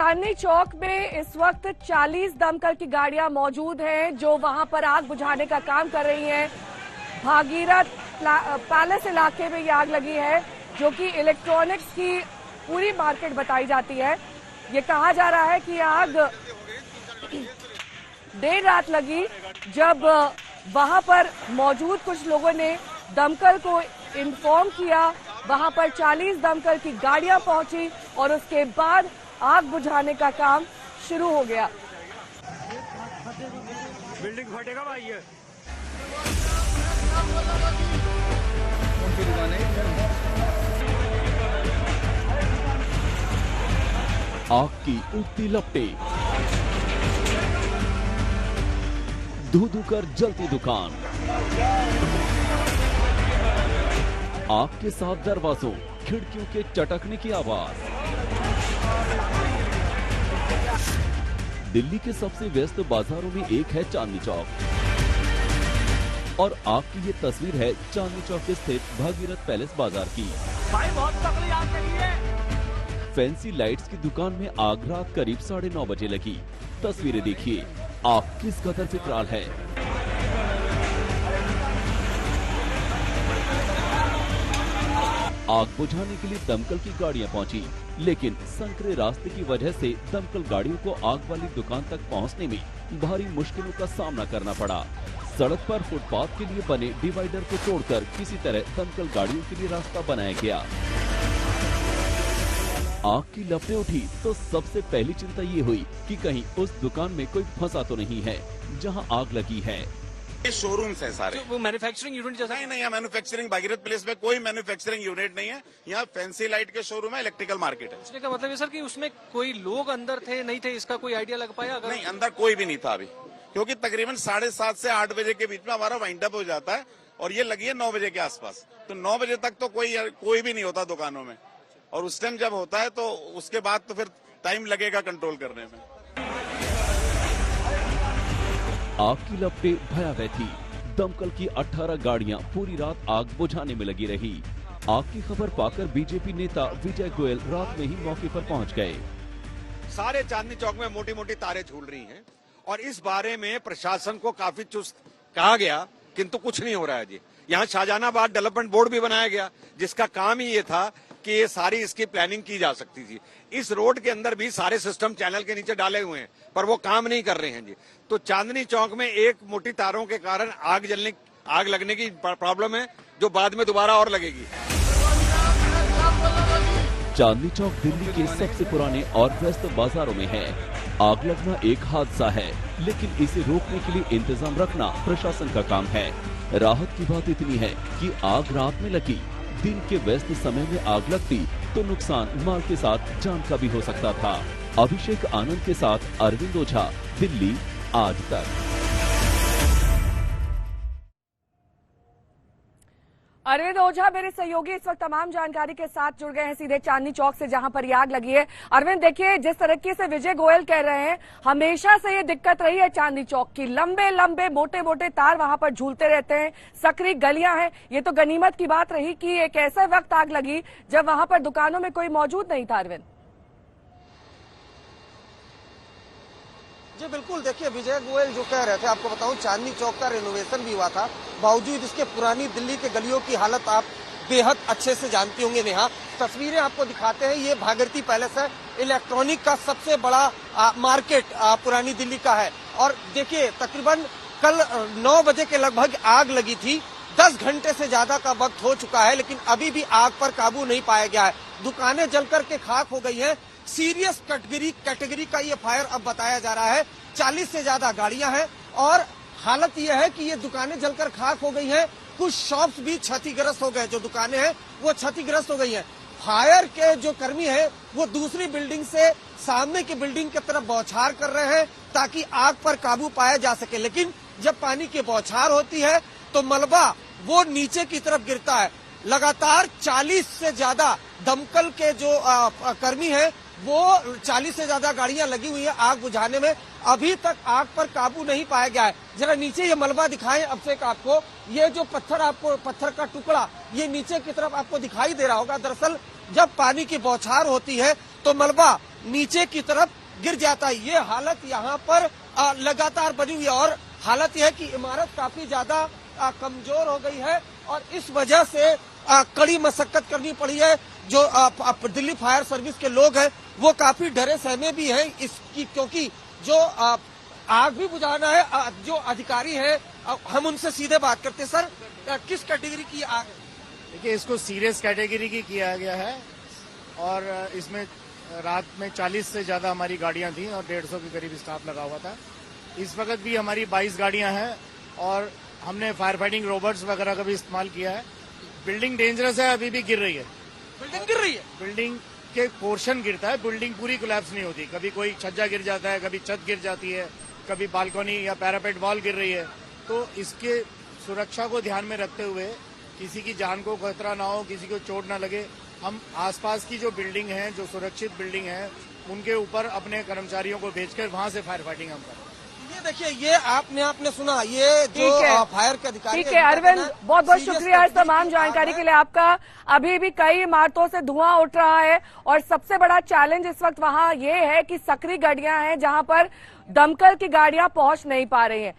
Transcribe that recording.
चांदनी चौक में इस वक्त 40 दमकल की गाड़ियां मौजूद हैं जो वहां पर आग बुझाने का काम कर रही हैं। भागीरथ पैलेस इलाके में ये आग लगी है जो कि इलेक्ट्रॉनिक्स की पूरी मार्केट बताई जाती है। ये कहा जा रहा है कि ये आग देर रात लगी जब वहां पर मौजूद कुछ लोगों ने दमकल को इन्फॉर्म किया। वहां पर 40 दमकल की गाड़ियां पहुंची और उसके बाद आग बुझाने का काम शुरू हो गया। बिल्डिंग फटेगा भाई ये। आग की उगती लपटें, धू-धू कर जलती दुकान, आग के साथ दरवाजों खिड़कियों के चटकने की आवाज। दिल्ली के सबसे व्यस्त बाजारों में एक है चांदनी चौक और आग की ये तस्वीर है चांदनी चौक स्थित भागीरथ पैलेस बाजार की। भाई बहुत तगड़ी आग लगी है। फैंसी लाइट्स की दुकान में आग रात करीब 9:30 बजे लगी। तस्वीरें देखिए, आग किस कदर विकराल है। आग बुझाने के लिए दमकल की गाड़ियां पहुंची, लेकिन संकरे रास्ते की वजह से दमकल गाड़ियों को आग वाली दुकान तक पहुंचने में भारी मुश्किलों का सामना करना पड़ा। सड़क पर फुटपाथ के लिए बने डिवाइडर को तोड़कर किसी तरह दमकल गाड़ियों के लिए रास्ता बनाया गया। आग की लपटें उठी तो सबसे पहली चिंता ये हुई कि कहीं उस दुकान में कोई फंसा तो नहीं है जहां आग लगी है। ये शोरूम्स है सारे। वो मैन्युफैक्चरिंग यूनिट जैसा? नहीं, यहाँ मैन्युफैक्चरिंग भागीरथ प्लेस में कोई मैन्युफैक्चरिंग यूनिट नहीं है। यहाँ फैंसी लाइट के शोरूम है, इलेक्ट्रिकल मार्केट है। इसका मतलब है सर कि उसमें कोई लोग अंदर थे नहीं थे, इसका कोई आइडिया लग पाया? नहीं, अंदर कोई भी नहीं था अभी, क्योंकि तकरीबन 7:30 से 8 बजे के बीच में हमारा वाइंड अप हो जाता है और ये लगी है 9 बजे के आसपास। तो 9 बजे तक तो कोई भी नहीं होता दुकानों में, और उस टाइम जब होता है तो उसके बाद तो फिर टाइम लगेगा कंट्रोल करने में। आग की लपटें भयावह थी। दमकल की 18 गाड़ियां पूरी रात आग बुझाने में लगी रही। आग की खबर पाकर बीजेपी नेता विजय गोयल रात में ही मौके पर पहुंच गए। सारे चांदनी चौक में मोटी मोटी तारें झूल रही हैं और इस बारे में प्रशासन को काफी चुस्त कहा गया, किंतु कुछ नहीं हो रहा है जी। यहाँ शाहजहानाबाद डेवलपमेंट बोर्ड भी बनाया गया जिसका काम ही ये था कि ये सारी इसकी प्लानिंग की जा सकती थी। इस रोड के अंदर भी सारे सिस्टम चैनल के नीचे डाले हुए हैं पर वो काम नहीं कर रहे हैं जी। तो चांदनी चौक में एक मोटी तारों के कारण आग लगने की प्रॉब्लम है जो बाद में दोबारा और लगेगी। चांदनी चौक दिल्ली के सबसे पुराने और व्यस्त बाजारों में है। आग लगना एक हादसा है, लेकिन इसे रोकने के लिए इंतजाम रखना प्रशासन का काम है। राहत की बात इतनी है कि आग रात में लगी। दिन के व्यस्त समय में आग लगती तो नुकसान माल के साथ जान का भी हो सकता था। अभिषेक आनंद के साथ अरविंद ओझा, दिल्ली आज तक। अरविंद ओझा मेरे सहयोगी इस वक्त तमाम जानकारी के साथ जुड़ गए हैं सीधे चांदनी चौक से जहां पर ये आग लगी है। अरविंद, देखिए जिस तरीके से विजय गोयल कह रहे हैं, हमेशा से ये दिक्कत रही है चांदनी चौक की। लंबे लंबे मोटे मोटे तार वहां पर झूलते रहते हैं, सकरी गलियां हैं। ये तो गनीमत की बात रही कि एक ऐसे वक्त आग लगी जब वहां पर दुकानों में कोई मौजूद नहीं था। अरविंद जी बिल्कुल, देखिए विजय गोयल जो कह रहे थे, आपको बताऊं चांदनी चौक का रेनोवेशन भी हुआ था। बावजूद इसके पुरानी दिल्ली के गलियों की हालत आप बेहद अच्छे से जानती होंगे नेहा। तस्वीरें आपको दिखाते हैं, ये भागीरथी पैलेस है, इलेक्ट्रॉनिक का सबसे बड़ा मार्केट पुरानी दिल्ली का है। और देखिए तकरीबन कल 9 बजे के लगभग आग लगी थी। 10 घंटे से ज्यादा का वक्त हो चुका है, लेकिन अभी भी आग पर काबू नहीं पाया गया है। दुकानें जलकर के खाक हो गई हैं। सीरियस कैटेगरी का ये फायर अब बताया जा रहा है। 40 से ज्यादा गाड़ियां हैं और हालत यह है कि ये दुकानें जलकर खाक हो गई हैं। कुछ शॉप्स भी क्षतिग्रस्त हो गए, जो दुकानें हैं वो क्षतिग्रस्त हो गई हैं। फायर के जो कर्मी हैं वो दूसरी बिल्डिंग से सामने की बिल्डिंग की तरफ बौछार कर रहे हैं ताकि आग पर काबू पाया जा सके, लेकिन जब पानी की बौछार होती है तो मलबा वो नीचे की तरफ गिरता है। लगातार 40 से ज्यादा दमकल के जो कर्मी हैं वो 40 से ज्यादा गाड़ियां लगी हुई है आग बुझाने में। अभी तक आग पर काबू नहीं पाया गया है। जरा नीचे ये मलबा दिखाएं अभिषेक आपको, ये जो पत्थर का टुकड़ा ये नीचे की तरफ आपको दिखाई दे रहा होगा। दरअसल जब पानी की बौछार होती है तो मलबा नीचे की तरफ गिर जाता है। ये हालत यहाँ पर लगातार बनी हुई है और हालत यह है कि इमारत काफी ज्यादा कमजोर हो गई है और इस वजह से कड़ी मशक्कत करनी पड़ी है। जो दिल्ली फायर सर्विस के लोग हैं वो काफी डरे सहमे भी हैं इसकी, क्योंकि जो आग भी बुझाना है। जो अधिकारी हैं हम उनसे सीधे बात करते हैं। सर, किस कैटेगरी की आग है? देखिए, इसको सीरियस कैटेगरी की किया गया है और इसमें रात में 40 से ज्यादा हमारी गाड़ियां थी और 150 के करीब स्टाफ लगा हुआ था। इस वक्त भी हमारी 22 गाड़ियां हैं और हमने फायर फाइटिंग रोबोट्स वगैरह का भी इस्तेमाल किया है। बिल्डिंग डेंजरस है, अभी भी गिर रही है। बिल्डिंग गिर रही है? बिल्डिंग के पोर्शन गिरता है, बिल्डिंग पूरी कोलैप्स नहीं होती। कभी कोई छज्जा गिर जाता है, कभी छत गिर जाती है, कभी बालकनी या पैरापेट वॉल गिर रही है। तो इसके सुरक्षा को ध्यान में रखते हुए किसी की जान को खतरा ना हो, किसी को चोट ना लगे, हम आसपास की जो बिल्डिंग है, जो सुरक्षित बिल्डिंग है, उनके ऊपर अपने कर्मचारियों को भेजकर वहां से फायर फाइटिंग हम करें। ये देखिए, ये आपने सुना, ये जो फायर के अधिकारी। ठीक है अरविंद, बहुत बहुत शुक्रिया इस तमाम जानकारी के लिए आपका। अभी भी कई इमारतों से धुआं उठ रहा है और सबसे बड़ा चैलेंज इस वक्त वहां ये है कि सकरी गाड़ियां हैं जहां पर दमकल की गाड़ियां पहुंच नहीं पा रही हैं।